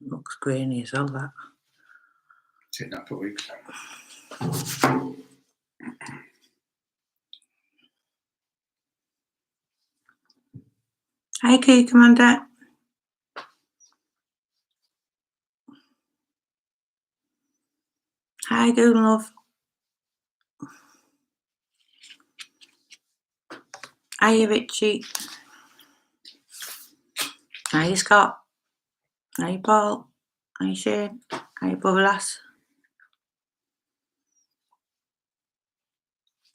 Looks grainy as well, that. Sitting that for weeks. Hi, Key Commander. Hi, good love. Hi, Richie. Hi, Scott. Hi, Paul. Hi, Shane. Hi, Brother Lass.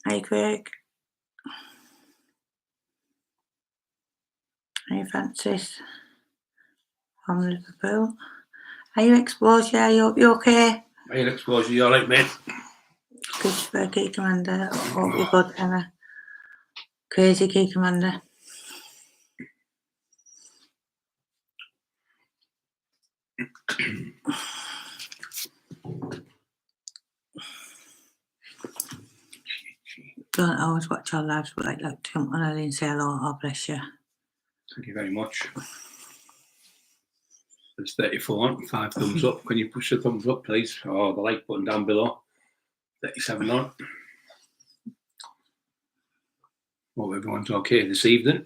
Hi, Craig. Hi, Francis. From Liverpool. Hi, Exposure. I hope you're okay. Hi, Exposure. You alright, mate? Good for Key Commander. Hope you're good, Emma. Crazy Key Commander. Don't always watch our lives, but I'd like to come on early and say hello. Oh, bless you. Thank you very much. It's 34, 5 thumbs up. Can you push the thumbs up, please? Or the like button down below. 37 on. Hope everyone's okay this evening.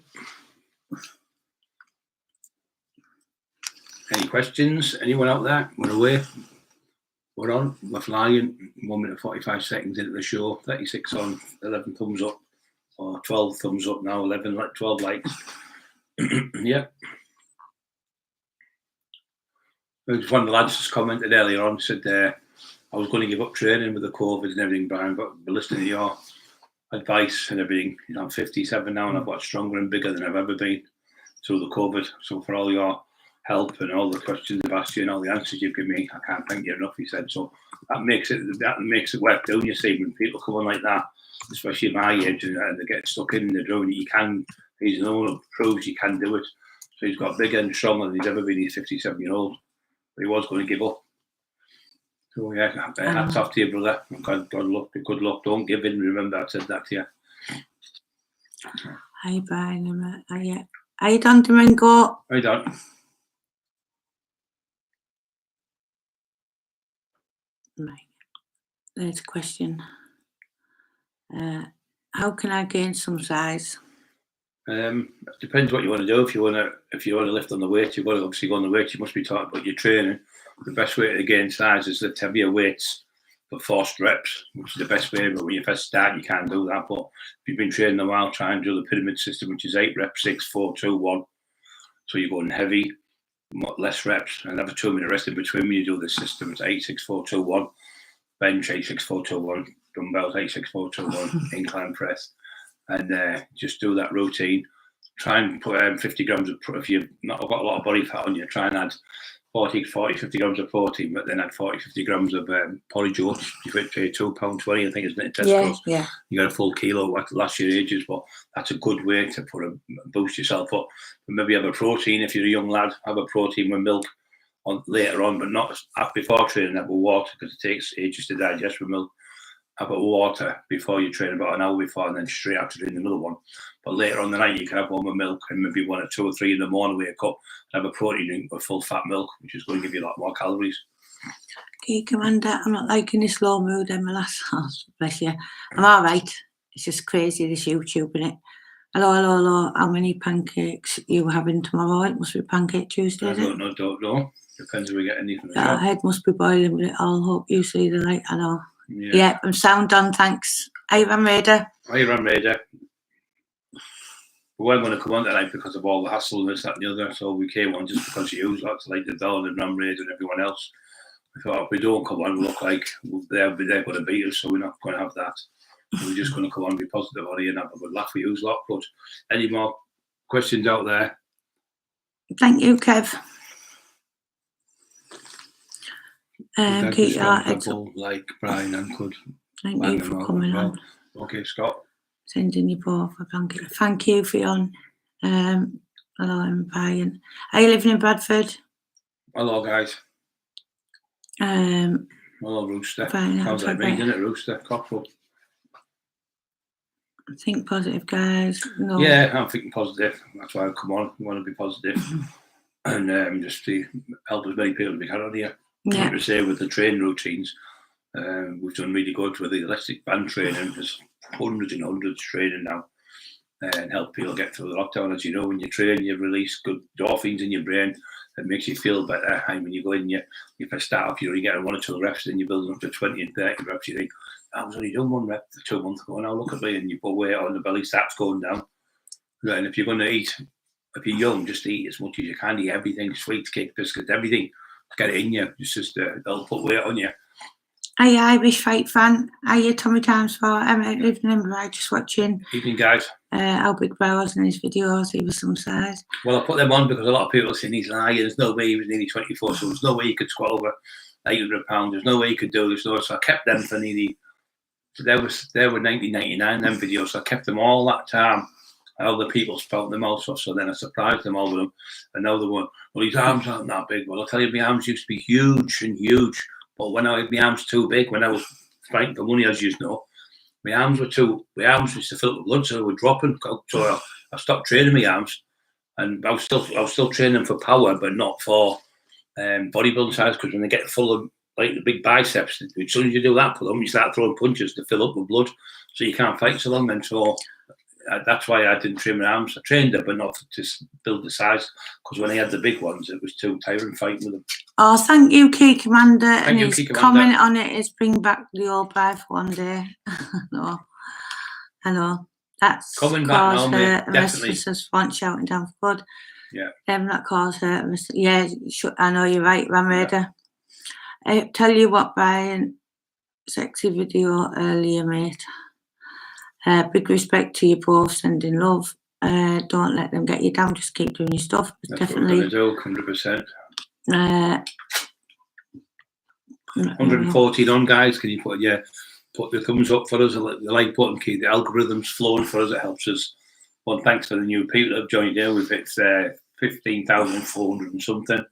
Any questions? Anyone out there? We're away. We're on. We're flying. 1 minute 45 seconds into the show. 36 on. 11 thumbs up. Or 12 thumbs up now. 12 likes. Yeah. One of the lads just commented earlier on, said I was going to give up training with the COVID and everything, Brian, but listening to your advice and everything, you know, I'm 57 now and I've got stronger and bigger than I've ever been through the COVID. So for all your help and all the questions I've asked you and all the answers you've given me, I can't thank you enough, he said. So that makes it worth doing, you see, when people come on like that, especially at my age, and they get stuck in the drone, he's another one who proves you can do it. So he's got bigger and stronger than he's ever been. He's 57-year-old. He was going to give up. So yeah, hats off to you, brother. God luck, good luck. Don't give in. Remember, I said that to you. Hi, Brian. Are you done, Domingo? Are done? Right. There's a question. How can I gain some size? Depends what you want to do. If you want to lift on the weight, you've got to obviously go on the weight. You must be taught about your training. The best way to gain size is lift heavier weights for forced reps, which is the best way. But when you first start, you can't do that. But if you've been training a while, try and do the pyramid system, which is 8 reps, 6, 4, 2, 1. So you're going heavy, less reps, and have a 2-minute rest in between when you do this system. It's 8, 6, 4, 2, 1. Bench 8, 6, 4, 2, 1. Dumbbells 8, 6, 4, 2, 1. Incline press. And just do that routine. Try and put 50 grams of, if you've not got a lot of body fat on you, try and add 50 grams of protein, but then add 50 grams of porridge oats. You pay £2.20, I think, isn't it? Tesco's. Yeah. You got a full kilo at last year ages, but that's a good way to boost yourself up. But maybe have a protein if you're a young lad. Have a protein with milk later on, but not before training. Have a water because it takes ages to digest with milk. Have a water before you train, about an hour before, and then straight after doing another one. But later on the night, you can have one with milk, and maybe 1 or 2 or 3 in the morning, wake up and have a protein drink with full fat milk, which is going to give you a lot more calories. Okay, Commander, I'm not liking this low mood, Emma. Bless you. I'm all right. It's just crazy, this YouTube, innit? Hello. How many pancakes you having tomorrow? It must be Pancake Tuesday, I don't know. Depends if we get anything. Our head must be boiling with it all. Hope you see the light. I know. Yeah, I'm sound on, thanks. Hi, Ram Raider. Hi, Ram Raider. We weren't going to come on tonight because of all the hassle and this, that, and the other, so we came on just because you lots like the Bell and Ram Raider and everyone else. We thought if we don't come on, we look like they're going to beat us, so we're not going to have that. We're just going to come on, be positive on here and have a good laugh with you lot. But any more questions out there? Thank you, Kev. Keep your heads up. Like Brian and could. Thank you for coming on. Okay, Scott. Sending you both a blanket. Thank you for your hello, I'm Brian. Are you living in Bradford? Hello, guys. Hello, Rooster. Fine, Sounds like I'll me, take doesn't it, Rooster? Cockerill. Think positive, guys. No. Yeah, I'm thinking positive. That's why I come on. I want to be positive. And just to help as many people as we can on here. Yeah. Like I say, with the training routines, we've done really good with the elastic band training. There's hundreds and hundreds of training now, and help people get through the lockdown. As you know, when you train, you release good endorphins in your brain. It makes you feel better. And when you go in, you can start off, you get 1 or 2 reps, then you're building up to 20 and 30 reps. You think, I was only doing 1 rep 2 months ago, now look at me, and you put weight on, the belly starts going down. Right, and if you're going to eat, if you're young, just eat as much as you can. Eat everything, sweets, cake, biscuits, everything. Get it in you. It's just that'll put weight on you. Are you Irish fight fan? Are you Tommy Times for evening? I just watching. Evening, guys. How big Bro was in his videos. He was some size. Well, I put them on because a lot of people are saying he's lying. There's no way he was nearly 24, so there's no way he could squat over 800 pounds. There's no way he could do this. So I kept them for nearly. So they were 1999 them videos. So I kept them all that time. And other people felt them also. So then I surprised them all with them. And now they were, well, his arms aren't that big. Well, I'll tell you, my arms used to be huge and huge. But when I had my arms too big, when I was fighting for money, as you know, my arms used to fill with blood, so they were dropping. So I stopped training my arms, and I was still training for power, but not for bodybuilding size. Because when they get full of like the big biceps, as soon as you do that for them, you start throwing punches to fill up with blood, so you can't fight so long. And so that's why I didn't train my arms. I trained them, but not to build the size. Because when I had the big ones, it was too tiring fighting with them. Oh, thank you, Key Commander. Thank you, his Key Commander. comment on it is bring back the old life one day. No, I know. That's coming back now, mate. Definitely. Mrs. Font shouting down for good. Yeah. That caused her. Yeah, I know you're right, Ram Raider. Yeah. Tell you what, Brian, sexy video earlier, mate. Big respect to you both, sending love. Don't let them get you down. Just keep doing your stuff. That's definitely. What we're going to do, 100%. 114 on, guys. Can you put the thumbs up for us, the like button, keep the algorithms flowing for us. It helps us. Well, thanks for the new people that have joined here. We've hit 15,400 and something.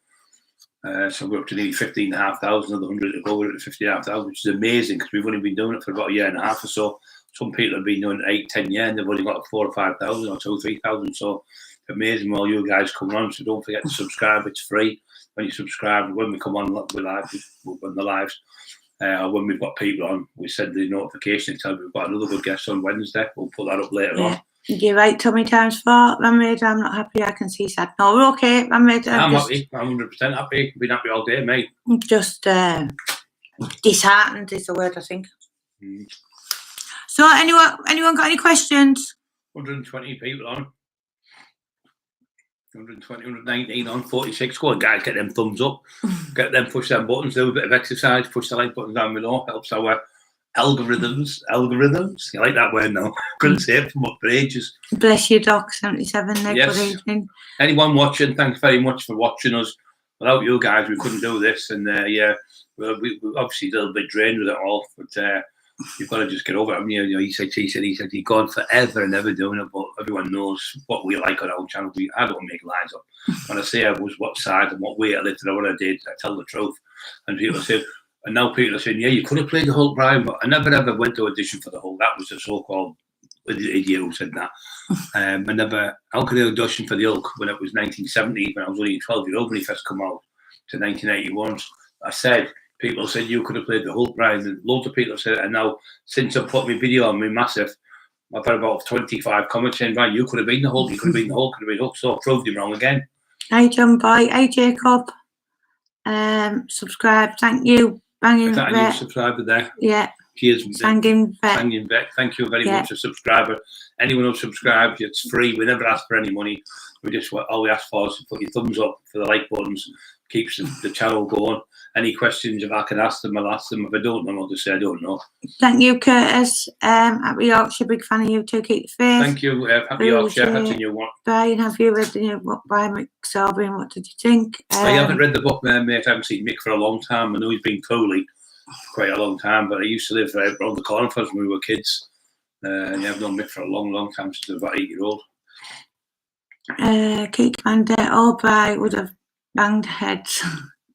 So we're up to nearly 15,500. Another 100 to go. We're at 15,500, which is amazing because we've only been doing it for about a year and a half or so. Some people have been doing it 8-10 years and they've only got 4,000 or 5,000 or 2,000-3,000. So amazing, all you guys coming on. So don't forget to subscribe. It's free. When you subscribe, when we come on we're live, on the lives, when we've got people on, we send the notification and tell them we've got another good guest on Wednesday. We'll put that up later on. You're right, Tommy Times 4. Ram Raider, I'm not happy. I can see sad. No, we're okay. Ram Raider, I'm happy. I'm 100% happy. Been happy all day, mate. Just disheartened is the word, I think. So, anyone got any questions? 120 people on. 120, 119 on, 46. Go on, guys, get them thumbs up. Get them, push them buttons, do a bit of exercise, push the like button down below. Helps our algorithms. You like that word now? Couldn't say it for ages. Bless you, Doc 77. Yes. Good evening. Anyone watching, thanks very much for watching us. Without you guys, we couldn't do this. And we obviously a little bit drained with it all, but you've got to just get over it. I mean, he said, you're gone forever and never doing it, but everyone knows what we like on our channel. I don't make lies up. When I say I was what size and what weight I lifted and what I did, I tell the truth. And people say, and now people are saying, yeah, you could have played the Hulk, Brian, but I never ever went to audition for the Hulk. That was a so-called idiot who said that. How could I audition for the Hulk when it was 1970, when I was only a 12-year-old when he first come out, to 1981? I said, people said you could have played the Hulk, Brian, and loads of people have said it. And now, since I put my video on my massive, I've had about 25 comments saying, Brian, you could have been the Hulk, you could have been the Hulk, could have been Hulk. So I proved him wrong again. Hi, John Boy. Hi, Jacob. Subscribe. Thank you. Banging Is that a new subscriber there? Yeah. Cheers. Banging vet. Thank you very much, a subscriber. Anyone who subscribes, it's free. We never ask for any money. We just, all we ask for is to put your thumbs up for the like buttons. Keeps the channel going. Any questions, if I can ask them, I'll ask them. If I don't know, I'll just say I don't know. Thank you, Curtis. Happy Yorkshire, big fan of you too. Keep the faith. Thank you. Happy Yorkshire. That's a new one. Brian, have you read the new book by Mick Selby? What did you think? I haven't read the book, mate. I haven't seen Mick for a long time. I know he's been poorly for quite a long time, but I used to live around the corner for us when we were kids. And I've known Mick for a long, long time, since I was about 8-year-old. Keith Van Der Albright would have banged heads.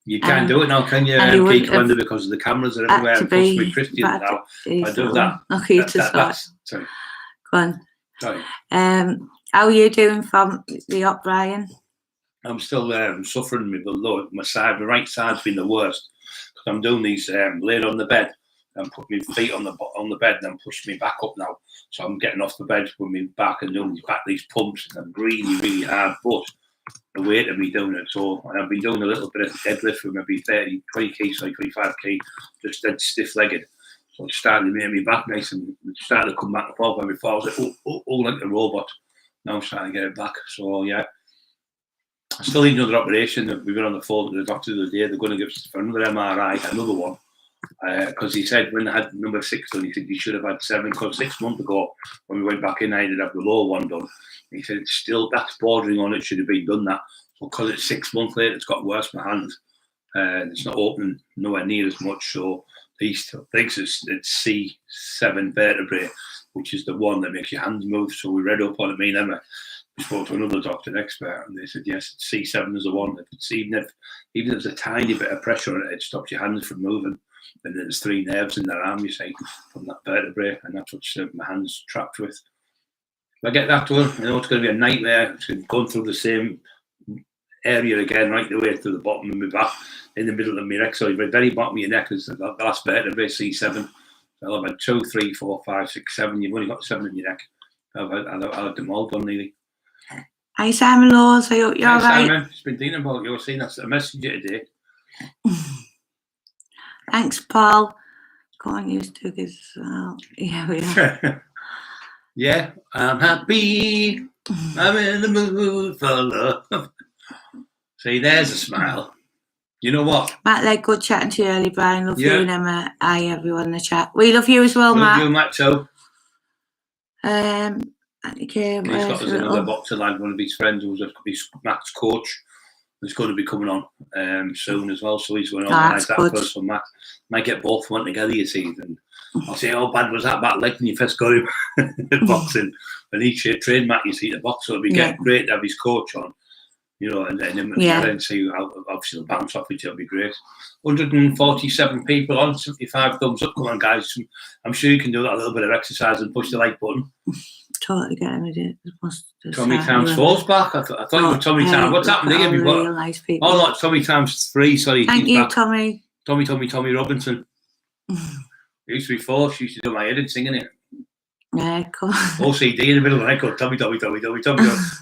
You can't do it now, can you, Key Commander, because of the cameras are everywhere, and plus with Christian now. I do that. Okay, sorry. Go on. Sorry. How are you doing from the op, Brian? I'm still suffering with my right side's been the worst. Because I'm doing these laid on the bed and put my feet on the bed and then push me back up now. So I'm getting off the bed with my back and doing these pumps, and I'm really, really hard, but the weight of me doing it. So, and I've been doing a little bit of deadlift with maybe 20 kg, so 25 kg, just dead stiff-legged. So it's starting to make me back nice, and it's starting to come back and forth. Before I was like, like a robot. Now I'm starting to get it back. So, yeah. I still need another operation. We've been on the phone to the doctor the other day. They're going to give us another MRI, another one. Because he said when I had number 6 done, he said you should have had 7. Because 6 months ago, when we went back in, I did have the lower one done. He said it's still, that's bordering on it, should have been done that. So because it's 6 months later, it's got worse. My hand, it's not opening nowhere near as much. So he still thinks it's C7 vertebrae, which is the one that makes your hands move. So we read up on it. Me and Emma, we spoke to another doctor, an expert, and they said yes, C7 is the one. Even if there's a tiny bit of pressure on it, it stops your hands from moving. And there's 3 nerves in their arm, you see, from that vertebrae, and that's what my hand's trapped with. If I get that done, I know it's going to be a nightmare. It's going through the same area again, right the way to the bottom of my back, in the middle of my neck. So the very bottom of your neck is the last vertebrae, C7. So I've had 2, 3, 4, 5, 6, 7. You've only got 7 in your neck. I've had them all done nearly. Hi, Simon Laws. I hope you're all right. Simon, it's been thinking about you. I've seen a message today. Thanks, Paul. Go on, you two as well. Yeah, we are. Yeah, I'm happy. I'm in the mood for love. See, there's a smile. You know what? Matt, like, good chatting to you early, Brian. Love you and Emma. Hi, everyone in the chat. We love you as well, Matt. Love you, Matt, too. He's got us another boxer lad, one of his friends, who's Matt's coach. He's going to be coming on soon as well, so he's going to organise that for us. So Matt might get both one together, you see. And I'll say, how bad was that back leg when you first got him boxing? And he trained Matt, you see, to box, so it'd be great to have his coach on, you know, and then see how obviously the bounce off it, it'll be great. 147 people on, 75 thumbs up. Come on, guys. I'm sure you can do that, a little bit of exercise and push the like button. Totally get him. It Tommy times 4's back. I thought you were Tommy times. What's happened here? Real nice people. Oh, not Tommy times 3. Sorry. Thank you, back. Tommy. Tommy Robinson. It used to be 4. She used to do my editing, singing it. Yeah, cool. OCD in the middle of the night. Tommy.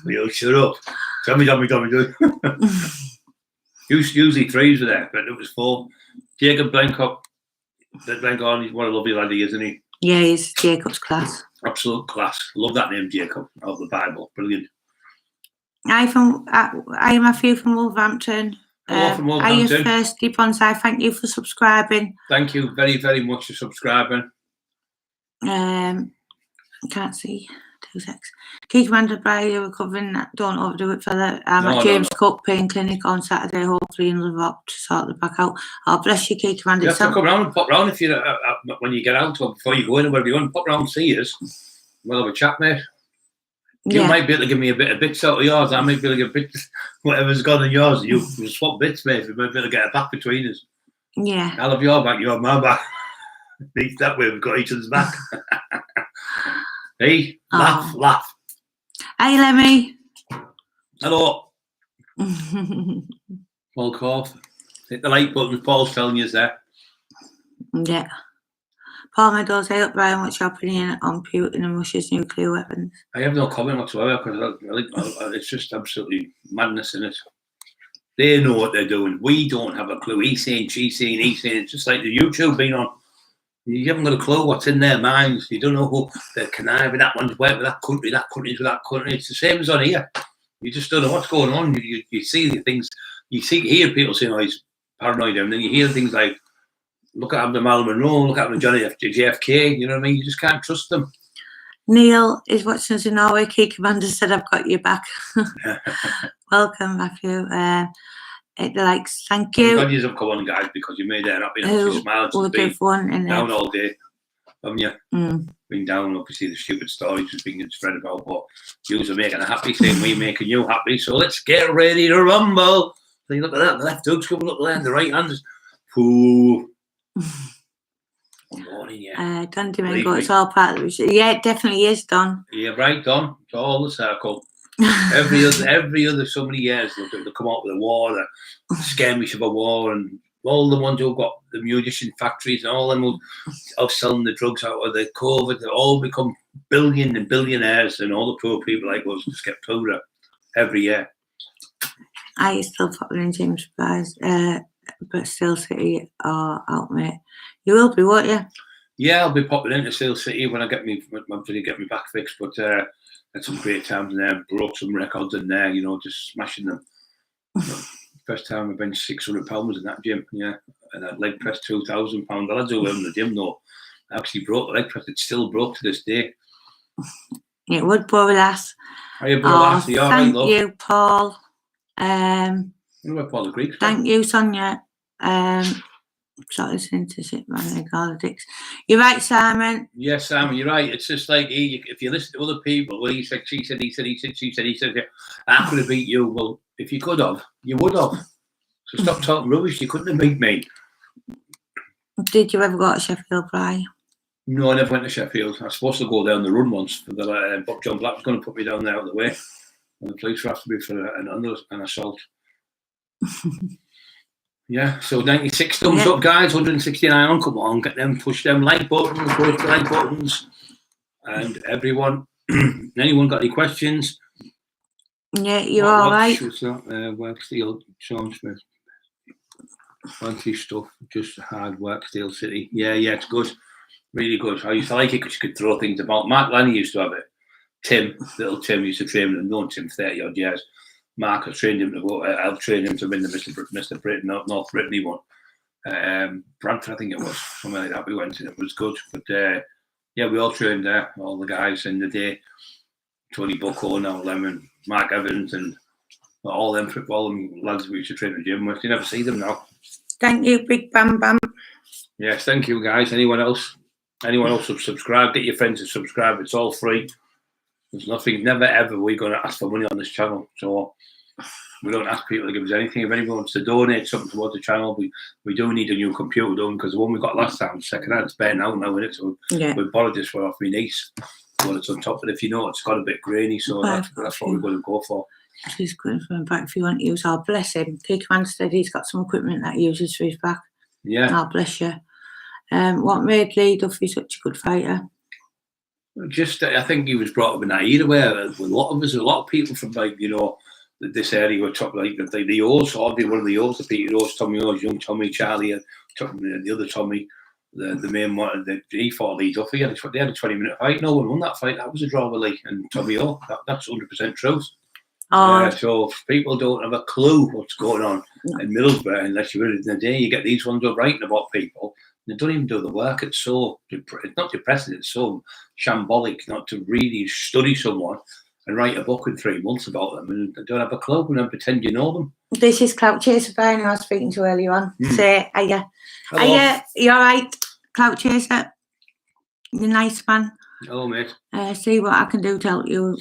You'll shut up. Tommy. Usually 3s were there, but it was 4. Jacob Blancock. He's what a lovely lad he is, isn't he? Yeah, he's Jacob's class. Absolute class. Love that name, Jacob, of the Bible. Brilliant. Hi, Matthew from Wolverhampton. Hello from Wolverhampton. Hi, first deep on side. Thank you for subscribing. Thank you very, very much for subscribing. I can't see. 2 secs. Key Commander Brian, you're recovering. Don't overdo it, fella. I'm at James Cook Pain Clinic on Saturday, hopefully in Liverpool to sort the back out. Oh, bless you, Key Commander. You have to come round and pop round if you when you get out or before you go in or wherever you want. Pop round and see us. We'll have a chat, mate. You might be able to give me a bit of bits out of yours. I might be able to get bits, whatever's gone in yours. You swap bits, mate. We might be able to get a back between us. Yeah. I'll have your back, you have my back. At least that way we've got each other's back. Hey, laugh. Hey, Lemmy. Hello. Paul Corf. Hit the like button. Paul's telling you there. Yeah. Paul Meadows, hey up, Brian, what's your opinion on Putin and Russia's nuclear weapons? I have no comment whatsoever because it's just absolutely madness in it. They know what they're doing. We don't have a clue. He's saying, she's saying, he's saying. It's just like the YouTube being on. You haven't got a clue what's in their minds. You don't know who they're conniving. That one's worked with that country's with that country. It's the same as on here. You just don't know what's going on. You see the things. Hear people saying, "Oh, he's paranoid," and then you hear things like, "Look at the Marilyn Monroe. Look at Johnny JFK." You know what I mean? You just can't trust them. Neil is watching us in Norway. Key Commander said, "I've got your back." Welcome, Matthew. Hit the likes. Thank you. God, you've come on, guys, because you made it happy. You smiled. Been down all day, haven't you? Been down, obviously, the stupid stories has been getting spread about, but you are making a happy thing. We're making you happy. So let's get ready to rumble. Then you look at that, the left hook's coming up there, and the right hand's, ooh. Good morning, yeah. Don Domingo, it's all part of the... Yeah, it definitely is, Don. Yeah, right, Don. It's all the circle. Every other so many years, they'll come out with a war, the skirmish of a war, and all the ones who've got the munition factories and all them who are selling the drugs out of the COVID, they all become billion and billionaires, and all the poor people like us just get poorer every year. Are you still popular in James Prize, but Steel City or Outmate? You will be, won't you? Yeah, I'll be popping into Steel City when I get me back fixed, but had some great times in there, broke some records in there, you know, just smashing them. First time I benched 600 pounds in that gym, yeah, and I'd leg press 2,000 pounds. I do it in the gym though. I actually broke the leg press. It's still broke to this day. It would bore us. Thank you, Paul. What about Paul the Greek? Thank you, Sonia. Start listening to Sit Man Politics. You're right, Simon. Yes, Simon, you're right. It's just like if you listen to other people, well, he said, she said, he said, he said, she said, he said, I could have beat you. Well, if you could have, you would have. So stop talking rubbish. You couldn't have beat me. Did you ever go to Sheffield, Brian? No, I never went to Sheffield. I was supposed to go down the run once, but John Black was going to put me down there out of the way. And the police were after me for an assault. Yeah, so 96 thumbs up, guys, 169 on. Come on, get them, push them like buttons, push the like buttons. And everyone, anyone got any questions? Yeah, you're all right. Work Steel, Sean Smith. Fancy stuff, just hard work, Steel City. Yeah, it's good. Really good. I used to like it because you could throw things about. Mark Lanny used to have it. Little Tim used to train him. I've known Tim 30 odd years. Mark has trained him to go. I've trained him to win the Mr. Britain, North Brittany one. Bradford, I think it was, something like that. We went and it was good. But yeah, we all trained there, all the guys in the day. Tony Bucko, now Lemon, Mark Evans, and all them lads we used to train at the gym with. You never see them now. Thank you, Big Bam Bam. Yes, thank you, guys. Anyone else subscribe? Get your friends to subscribe. It's all free. There's nothing, never ever we're going to ask for money on this channel. So we don't ask people to give us anything. If anyone wants to donate something towards the channel, we do need a new computer done because the one we got last time, second hand, it's burnt out now, isn't it? So we borrowed this one off my niece. Well, it's on top, but if you know, it's got a bit grainy, so that's what we're going to go for. He's going for him back if you want to use. Oh, bless him. Keith Manstead, he's got some equipment that he uses for his back. Yeah. Oh, bless you. What made Lee Duffy such a good fighter? Just, I think he was brought up in that era where a lot of people from, like, you know, this area were top, like the O's, obviously one of the O's, the Peter O's, Tommy O's, young Tommy, Charlie, the other Tommy, the main one, he fought Lee Duffy. They had a 20-minute fight. No one won that fight. That was a draw with Lee and Tommy O. That's 100% truth. So people don't have a clue what's going on in Middlesbrough unless you're in the day. You get these ones up writing about people. They don't even do the work. It's so it's not depressing. It's so shambolic not to really study someone and write a book in 3 months about them and they don't have a clue and then pretend you know them. This is Clout Chaser Brian I was speaking to earlier on. Say, hiya. Hello. Hiya, you alright, Clout Chaser? You're a nice man. Hello, mate. See what I can do to help you.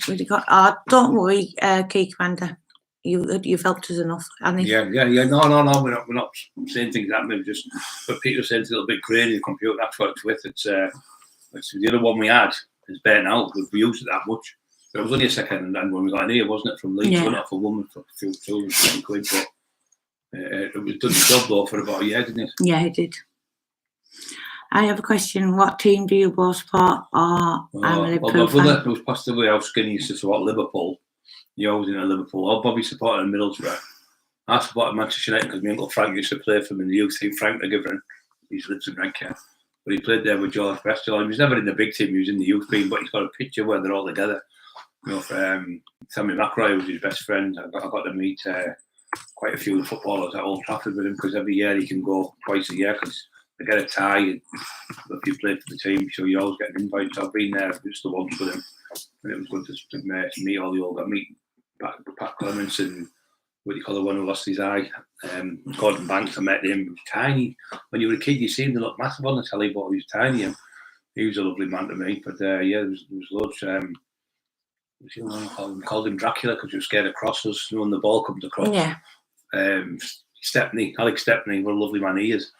Don't worry, Key Commander. You've helped us enough, haven't you? Yeah. No. We're not saying things that maybe just. But Peter said it's a little bit grainy. The computer that's what it's with. It's the other one we had is burnt out. We used it that much. But it was only a second hand when we got in here, wasn't it? From Leeds, went off a woman for a few £220. But it was done the job though for about a year, didn't it? Yeah, it did. I have a question. What team do you both support? I'm a Liverpool my brother, fan. who was passed away, how skinny, used to support Liverpool. He always in Liverpool. I'll probably support in Middlesbrough. I supported Manchester United because my uncle Frank used to play for him in the youth team. Frank McGivern, he lives in Redcar. But he played there with George Best. He was never in the big team, he was in the youth team, but he's got a picture where they're all together. You know, Sammy McRae was his best friend. I got to meet quite a few of the footballers at Old Trafford with him because every year he can go twice a year because they get a tie if you play for the team, so you always get an invite. So I've been there just the once with him, and it was good to meet all the old. I meet Pat Clements and what do you call the one who lost his eye, Gordon Banks. I met him. He was tiny. When you were a kid, you seemed to look massive on the telly, but he was tiny. And he was a lovely man to me. But there was loads. We called him Dracula because he was scared of crosses. When the ball comes across. Yeah. Stepney, Alex Stepney, what a lovely man he is.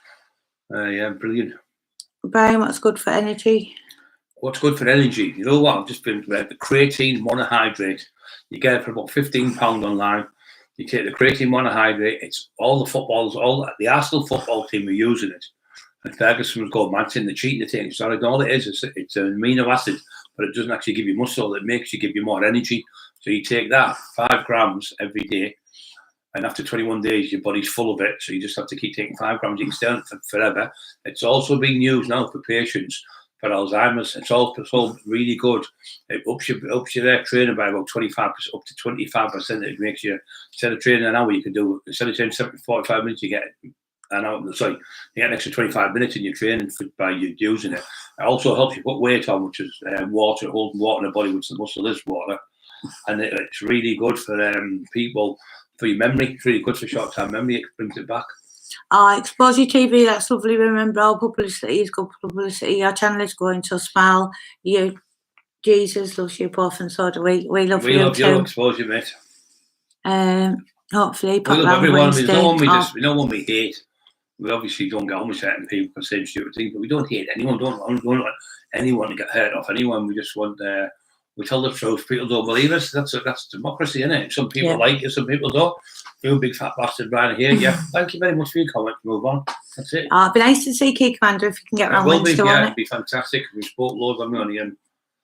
Yeah, brilliant. Brian, what's good for energy? What's good for energy? You know what? I've just been the creatine monohydrate. You get it for about £15 online. You take the creatine monohydrate. It's all the footballers, all the Arsenal football team are using it. And Ferguson was going mad saying the cheating, the taking steroids. All it is it's an amino acid, but it doesn't actually give you muscle. It makes you give you more energy. So you take that 5 grams every day, and after 21 days, your body's full of it. So you just have to keep taking 5 grams. You can stay on it forever. It's also being used now for patients for Alzheimer's. It's also really good. It ups your training by about 25%, up to 25%. It makes you, instead of training an hour, you can do, instead of training 45 minutes, you get an hour. Sorry, you get an extra 25 minutes in your training by you using it. It also helps you put weight on, which is water, holding water in the body, which the muscle is water. And it's really good for people, for your memory. It's really good for short-term memory. It brings it back. Exposure TV, that's lovely. Remember, all publicity is good publicity. Your channel is going to smile. You, Jesus loves you both, and so do we. We love you love too. your exposure, mate. Hopefully, we love everyone. There's no one we hate. We obviously don't get on with certain people for saying stupid things, but we don't hate anyone. We don't want anyone to get hurt off anyone. We just want we tell the truth. People don't believe us. That's democracy, isn't it? Some people like it, some people don't. You big fat bastard right here. Yeah. Thank you very much for your comment. Move on. That's it. It'd be nice to see Key Commander if you can get around Wednesday. Yeah, it'd be fantastic. We spoke loads on money and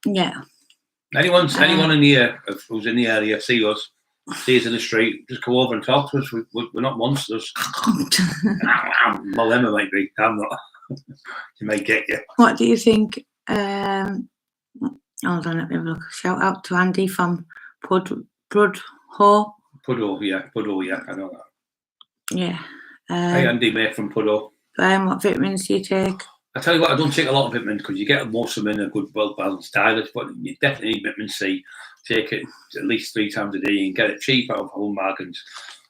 yeah. Anyone in here who's in the area, see us in the street, just go over and talk to us. We're not monsters. Well, Emma might be. I'm not. She might get you. What do you think? Hold on, let me have a look. Shout out to Andy from Pudho, yeah, I know that. Yeah. Hey, Andy, mate, from Pudho. What vitamins do you take? I tell you what, I don't take a lot of vitamins because you get most of them in a good, well-balanced diet, but you definitely need vitamin C. Take it at least 3 times a day. You can get it cheap out of home markets.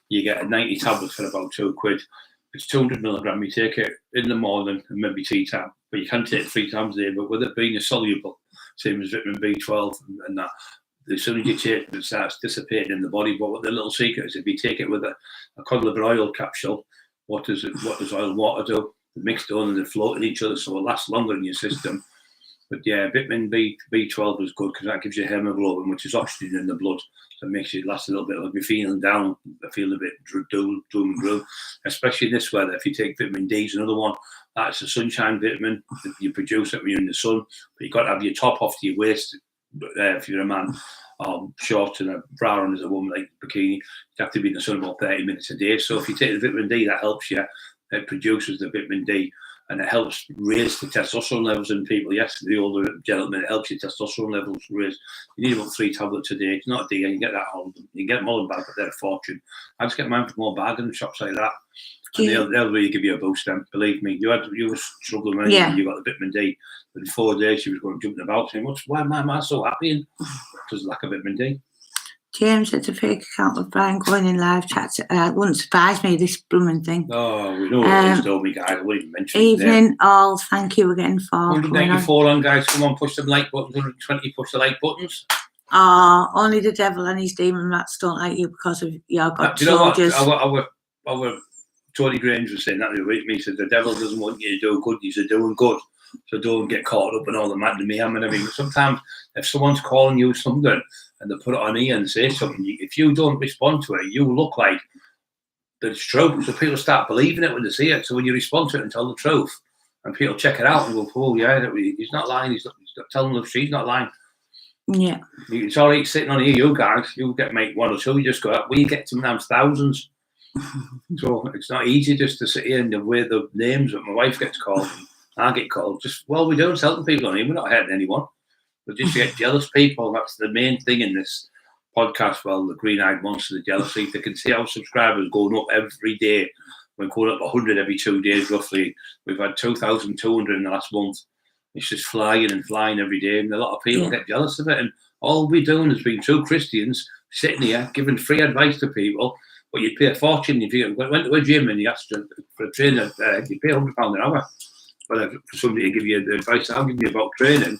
You get 90 tablets for about £2. It's 200 milligram. You take it in the morning and maybe tea time, but you can take it 3 times a day. But with it being a soluble, same as vitamin B12 and that, as soon as you take it, it starts dissipating in the body. But what the little secret is, if you take it with a Cockerill oil capsule, what does oil and water do? They mix down and they float in each other, so it lasts longer in your system. But yeah, vitamin B12 is good because that gives you hemoglobin, which is oxygen in the blood. So it makes you last a little bit. Like you're feeling down, feeling a bit doom and gloom, especially in this weather. If you take vitamin D, is another one. That's a sunshine vitamin. You produce it when you're in the sun, but you've got to have your top off to your waist if you're a man, or shorts and a bra on as a woman, like bikini. You have to be in the sun about 30 minutes a day. So if you take the vitamin D, that helps you. It produces the vitamin D. And it helps raise the testosterone levels in people. Yes, the older gentleman, it helps your testosterone levels raise. You need about 3 tablets a day. It's not a day. You can get that home. You can get them all in bag, but they're a fortune. I just get mine from more bargain shops like that. And they'll really give you a boost then. Believe me. You were struggling when you got the vitamin D. But in 4 days, she was going jumping about saying, why am I so happy? And because of lack of vitamin D. James, it's a fake account with Brian going in live chats. Wouldn't surprise me, this blooming thing. Oh, we know what he's told me, guys. I wouldn't even mention it. Evening, all. Thank you again for 194 on, guys. Come on, push them like buttons. 120, push the like buttons. Only the devil and his demon rats don't like you because of your God soldiers. Our Tony Grange was saying that the other week. He said the devil doesn't want you to do good. He's doing good. So don't get caught up in all the mad mayhem and everything. Sometimes if someone's calling you something and they put it on here and say something, if you don't respond to it, you look like that it's true. So people start believing it when they see it. So when you respond to it and tell the truth, and people check it out and go, oh yeah, he's not lying. He's not telling the truth. She's not lying. Yeah. It's all right sitting on here, you guys. You make 1 or 2. You just go up. We get sometimes thousands. So it's not easy just to sit here and wear the names that my wife gets called. I get called. We're doing helping people on here. We're not hurting anyone. But just get jealous people. That's the main thing in this podcast. Well, the green-eyed monster, the jealousy. They can see our subscribers going up every day. We're going up 100 every 2 days, roughly. We've had 2,200 in the last month. It's just flying and flying every day. And a lot of people get jealous of it. And all we're doing is being 2 Christians sitting here giving free advice to people. But you'd pay a fortune if you went to a gym and you asked for a trainer, you'd pay £100 an hour. But for somebody to give you the advice I'm giving you about training,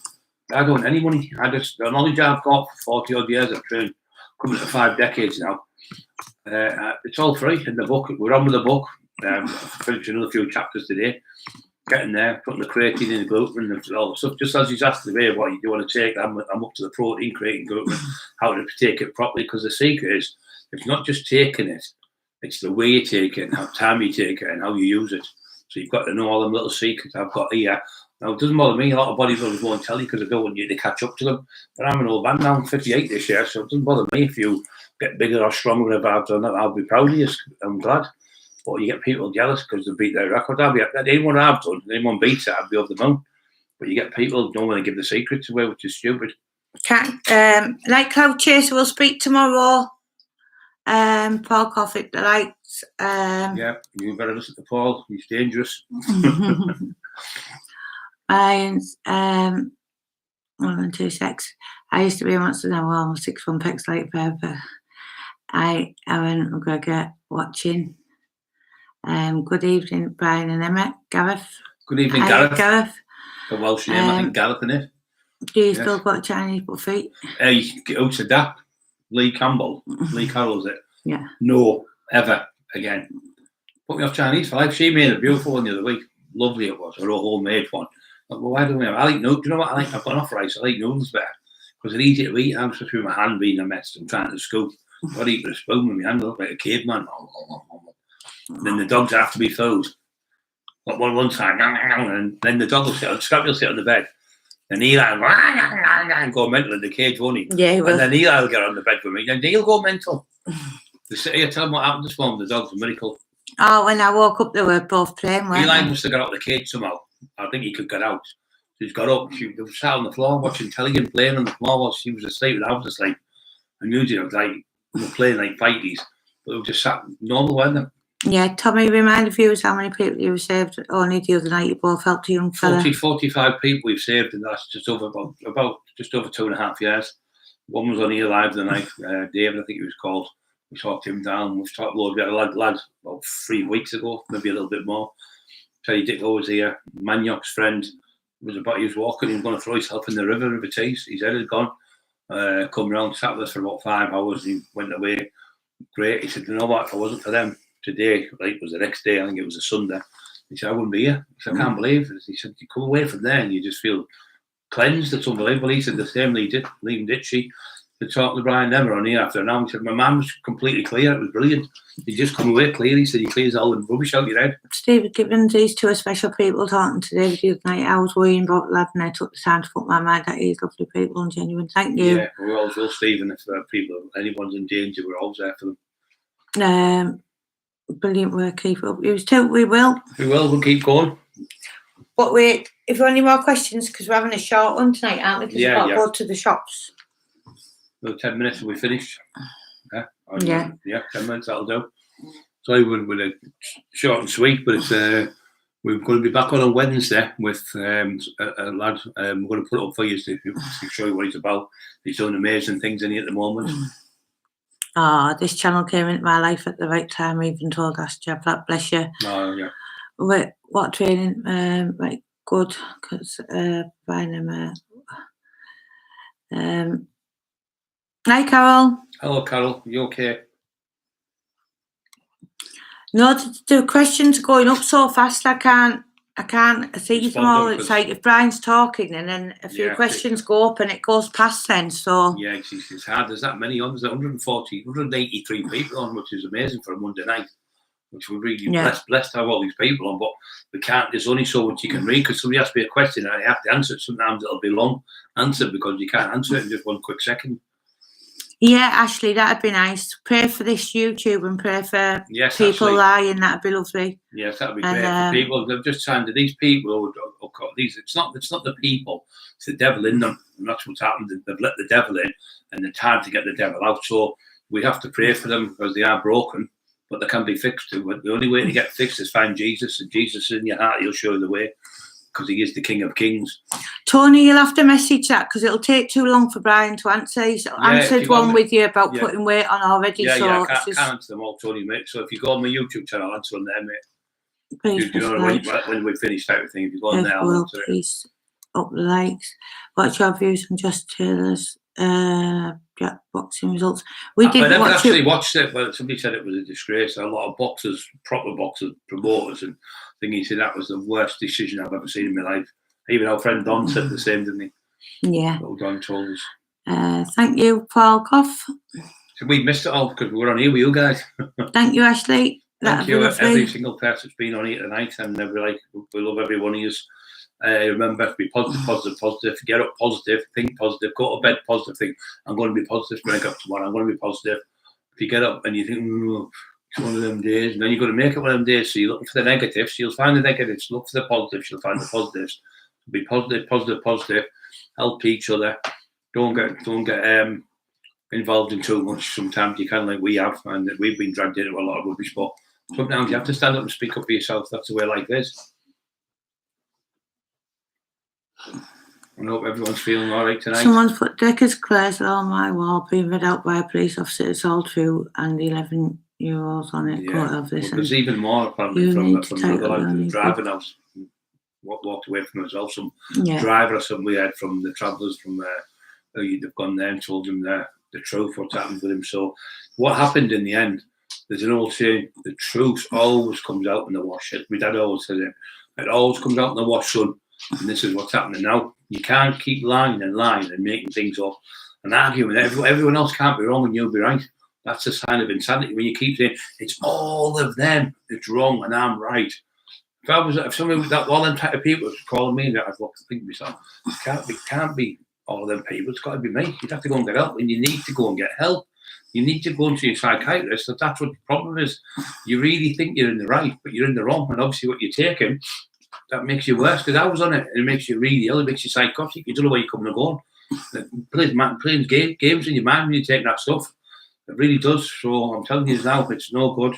I don't want any money. The knowledge I've got for 40 odd years, I've trained coming to 5 decades now. It's all free in the book. We're on with the book. Finishing another few chapters today. Getting there, putting the creatine in the gluten and all the stuff. Just as he's asked me, what you want to take, I'm up to the protein, creatine, gluten, how to take it properly. Because the secret is, it's not just taking it, it's the way you take it, and how time you take it, and how you use it. So you've got to know all them little secrets I've got here. Now, it doesn't bother me. A lot of bodybuilders won't tell you because they don't want you to catch up to them. But I'm an old man now. I'm 58 this year, so it doesn't bother me if you get bigger or stronger if I've done that. I'll be proud of you. I'm glad. But you get people jealous because they beat their record. Anyone I've done, anyone beats it, I'd be over the moon. But you get people who don't want to give the secrets away, which is stupid. Like Cloud Chaser will speak tomorrow. Paul Coffey, the lights. Yeah, you better listen to Paul. He's dangerous. And 1 and 2 sex. I used to be once in a while, 6-1 pecs like forever. Aaron McGregor watching. Good evening, Brian and Emma. Gareth. Good evening, Gareth. Gareth. A Welsh name, I think Gareth in it. Do you still got Chinese buffet? Who said that? Lee Campbell. Lee Carroll, is it? Yeah. No, ever again. Put me off Chinese for life. She made a beautiful one the other week. Lovely it was. Or a homemade one. But why don't we have? I like noodles. Do you know what I like? I've got enough rice. I like noodles better because they're easy to eat. I'm supposed to be my hand being a mess. I'm trying to scoop. I've got to eat with a spoon with my hand. I look like a caveman. Then the dogs have to be filled. But one time, and then the dog will sit on, Scrappy will sit on the bed. And Eli will go mental in the cage, won't he? Yeah, he will. And then Eli will get on the bed with me. And he'll go mental. They sit here, tell him what happened this morning. The dog's a miracle. Oh, when I woke up, they were both playing. Eli must have got out of the cage somehow. I think he could get out. So he's got up. She was sat on the floor watching telly and playing on the floor while she was asleep. And I was asleep. And usually I was like, we were playing like fighties. But we just sat normal, weren't they? Yeah, Tommy, remind viewers how many people you saved only the other night. You both helped a young fella. 45 people we've saved in the last just over 2.5 years. One was only alive the night, David, I think he was called. We talked him down. We've talked loads. We had a lad about 3 weeks ago, maybe a little bit more. Terry Dicko was here. Manioc's friend he was walking. He was going to throw himself in the River Tees. His head had gone. Come round, sat with us for about 5 hours. He went away. Great. He said, you know what? If it wasn't for them today, like it was the next day, I think it was a Sunday. He said, I wouldn't be here. He said, I can't believe it. He said, you come away from there and you just feel cleansed. It's unbelievable. He said the same Liam Ditchy. They talked to Brian Nemmer on here after an hour. He said, my man was completely clear. It was brilliant. He just come away clear. He said, he clears all the rubbish out your head. Steve, given these two are special people talking to David the other night, I was worrying about the lad and I took the time to put my mind at ease. Lovely people and genuine. Thank you. Yeah, we always will, Stephen. If anyone's in danger, we're always there for them. Brilliant work. Keep up. You too. We will. We'll keep going. But wait, if you have any more questions, because we're having a short one tonight, aren't we? Because we've got to go to the shops. About 10 minutes and we finished. Yeah. 10 minutes, that'll do. So with a short and sweet, but it's we're going to be back on Wednesday with a lad. We're going to put it up for you to show you what he's about. He's doing amazing things in here at the moment. This channel came into my life at the right time. I even told Astra, God bless you. Oh, yeah. Wait, what training? Right, good, because Brian hi, Carol. Hello, Carol. You okay? No, the questions are going up so fast. I can't see them all. It's like if Brian's talking and then a few questions go up and it goes past then. So yeah, it's hard. There's that many on. There's 183 people on, which is amazing for a Monday night. Which we're really blessed to have all these people on, but we can't. There's only so much you can read because somebody asks me a question and I have to answer it. Sometimes it'll be long answered because you can't answer it in just one quick second. Yeah, Ashley, that'd be nice. Pray for this YouTube and pray for people lying. That'd be lovely. Yes, that'd be great for people. They've just signed to these people. It's not the people. It's the devil in them, and that's what's happened. They've let the devil in, and it's hard to get the devil out. So we have to pray for them because they are broken, but they can be fixed. The only way to get fixed is find Jesus, and Jesus is in your heart. He'll show you the way. Because he is the King of Kings. Tony, you'll have to message that because it'll take too long for Brian to answer. He's answered one with you about putting weight on already. I can't answer them all, Tony, mate. So if you go on my YouTube channel, I'll answer them there, mate. Please, you know when we finish everything, if you go on there, I'll answer please up the likes. What's your views on Just Taylor's Jack boxing results. We I didn't never watch actually it. watched it, but somebody said it was a disgrace. A lot of boxers, proper boxers, promoters, and thinking said that was the worst decision I've ever seen in my life. Even our friend Don said the same, didn't he? Yeah. Little Don told us. Thank you, Paul Cough. So we missed it all because we were on here with you guys. Thank you, Ashley. Thank you, every single person that's been on here tonight, and we love every one of you. Remember to be positive, positive, positive. Get up positive, think positive, go to bed positive. Think I'm going to be positive when I get up tomorrow. I'm going to be positive. If you get up and you think it's one of them days, and then you're going to make it one of them days. So you're looking for the negatives, you'll find the negatives. Look for the positives, you'll find the positives. Be positive, positive, positive. Help each other. Don't get involved in too much. Sometimes you can, like we have, and we've been dragged into a lot of rubbish. But sometimes you have to stand up and speak up for yourself. That's the way life is. I hope everyone's feeling all right tonight. Someone's put Decker's Clares on my wall, being read out by a police officer. It's all true, and 11-year-olds on it. Yeah. Of this. Well, there's even more apparently from the other the driving house. Walked away from as well. Some driver or something we had from the travellers from they've gone there and told them the truth, what's happened with him. So what happened in the end, there's an old saying, the truth always comes out in the wash. My dad always said it. It always comes out in the wash, son. And this is what's happening now. You can't keep lying and making things up and arguing. Everyone else can't be wrong and you'll be right. That's a sign of insanity. When you keep saying, it's all of them, it's wrong and I'm right. If somebody with all them type of people was calling me, I'd look to think to myself, it can't be all of them people, it's got to be me. You'd have to go and get help, and you need to go and get help. You need to go and see a psychiatrist. That's what the problem is. You really think you're in the right, but you're in the wrong. And obviously what you're taking, that makes you worse, because I was on it, and it makes you really ill, it makes you psychotic. You don't know where you're coming and going. Playing games in your mind when you take that stuff. It really does. So I'm telling you now, it's no good.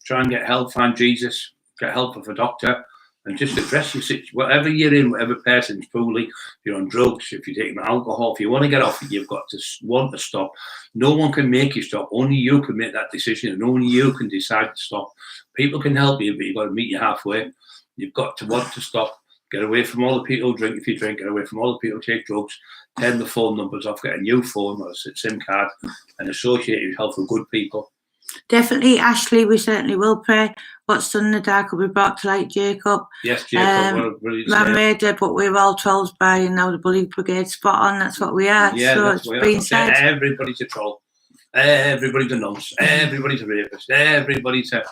Try and get help, find Jesus, get help with a doctor, and just address your situation. Whatever you're in, whatever person's poorly, if you're on drugs, if you're taking alcohol, if you want to get off it, you've got to want to stop. No one can make you stop. Only you can make that decision, and only you can decide to stop. People can help you, but you've got to meet you halfway. You've got to want to stop. Get away from all the people who drink if you drink. Get away from all the people who take drugs. Turn the phone numbers off. Get a new phone or a SIM card and associate yourself with good people. Definitely, Ashley, we certainly will pray. What's done in the dark will be brought to light, Jacob. Yes, Jacob. Man made it, but we were all trolls by, and now the bully brigade spot on. That's what we are. Yeah, so that's it's what been said. Everybody's a troll. Everybody's a nonce. Everybody's a rapist. Everybody's a,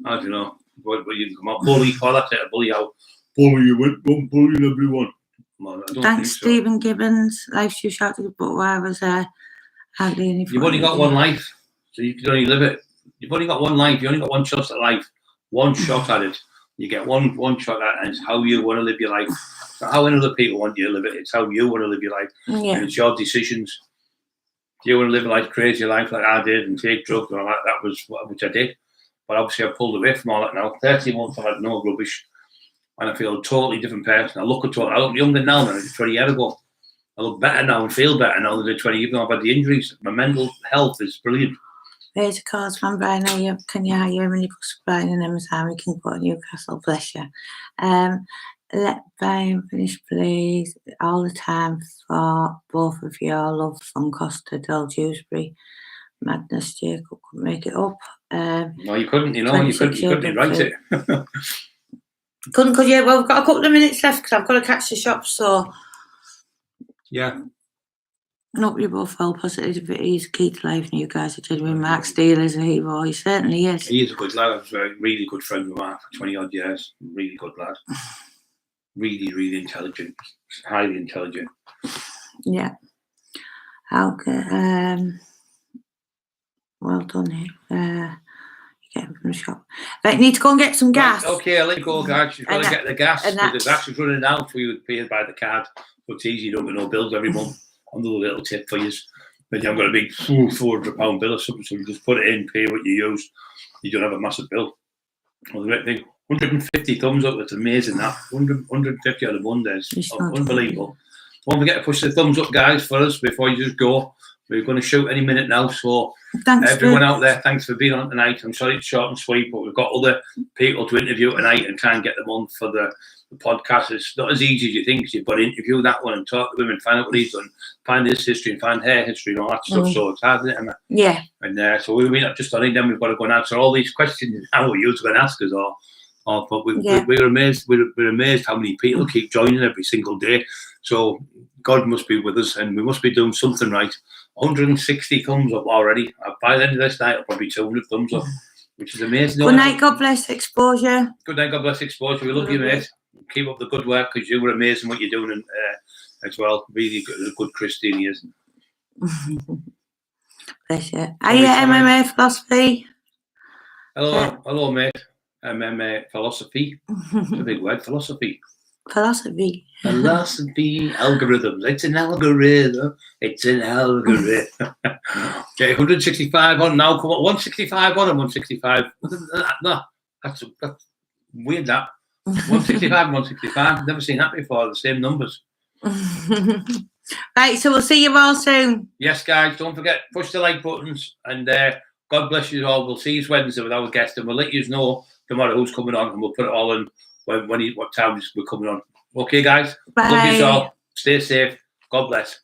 I don't know, what you come up, bully, call that a bully out. Bully, you went, don't bully everyone. Man, Thanks, Stephen Gibbons. Life's too short, but why was there? You've only got one life, so you can only live it. You've only got one life. You only got one shot at life. One shot at it. You get one shot at it, and it's how you want to live your life. It's not how other people want you to live it. It's how you want to live your life. Yeah. And it's your decisions. If you want to live a life, crazy life like I did, and take drugs and all that, that was which I did. But obviously, I've pulled away from all that now. 30 months, I've had no rubbish, and I feel a totally different person. I look younger now than I did 20 years ago. I look better now and feel better now than I did 20 years ago. I've had the injuries. My mental health is brilliant. There's a cause from Brian. Can you hire when you put Brian in Amazon? We can go to Newcastle, bless you. Let Brian finish, please. All the time for both of your love from Costa del Dewsbury. Madness, Jacob couldn't make it up. No, you couldn't, you couldn't write it. Couldn't, could you? Well, we've got a couple of minutes left because I've got to catch the shop, so. Yeah. Nope, you're both well positive. He's key to life, and you guys are genuine. Mark Steele is a hero. He certainly is. He is a good lad. I was a really good friend with Mark for 20 odd years. Really good lad. Really, really intelligent. Highly intelligent. Yeah. Okay. Well done here. You get him from the shop. Right, need to go and get some gas. Right, okay, I'll let you go, guys. You've got to get the gas. Because the gas is running out for you to pay by the card. So it's easy. You don't get no bills every month. Another little tip for you. But you haven't got a big £400 bill or something, so you just put it in, pay what you use. You don't have a massive bill. Well, the great thing, 150 thumbs up. It's amazing that 150 on the Mondays. Unbelievable. Don't forget to push the thumbs up, guys, for us before you just go. We're going to shoot any minute now. So Thanks, everyone for, out there, thanks for being on tonight. I'm sorry it's short and sweet, but we've got other people to interview tonight and try and get them on for the podcast. It's not as easy as you think. You've got to interview that one and talk to women, find out what he's done, find his history and find her history and all that stuff. So it's hard, isn't it? yeah. And so we're not just on it, then we've got to go and answer all these questions now you're going to ask us all. But we're amazed. We're amazed how many people keep joining every single day. So God must be with us, and we must be doing something right. 160 thumbs up already. By the end of this night, it'll probably be 200 thumbs up, which is amazing. Good night, God bless Exposure. Good night, God bless Exposure. We love you, mate. Keep up the good work, because you were amazing what you're doing, and as well, really good Christine, is. Bless you. Are you MMA philosophy? Hello, mate. MMA philosophy. It's a big word, philosophy. Philosophy. Philosophy, algorithms. It's an algorithm. It's an algorithm. Okay, 165 on now. Come on, 165 on and 165. No, that's weird. That 165 and 165. Never seen that before. The same numbers. Right, so we'll see you all soon. Yes, guys. Don't forget, push the like buttons, and God bless you all. We'll see you Wednesday with our guest, and we'll let you know tomorrow who's coming on, and we'll put it all in what time we're coming on. Okay, guys. Bye. Love you all. Stay safe. God bless.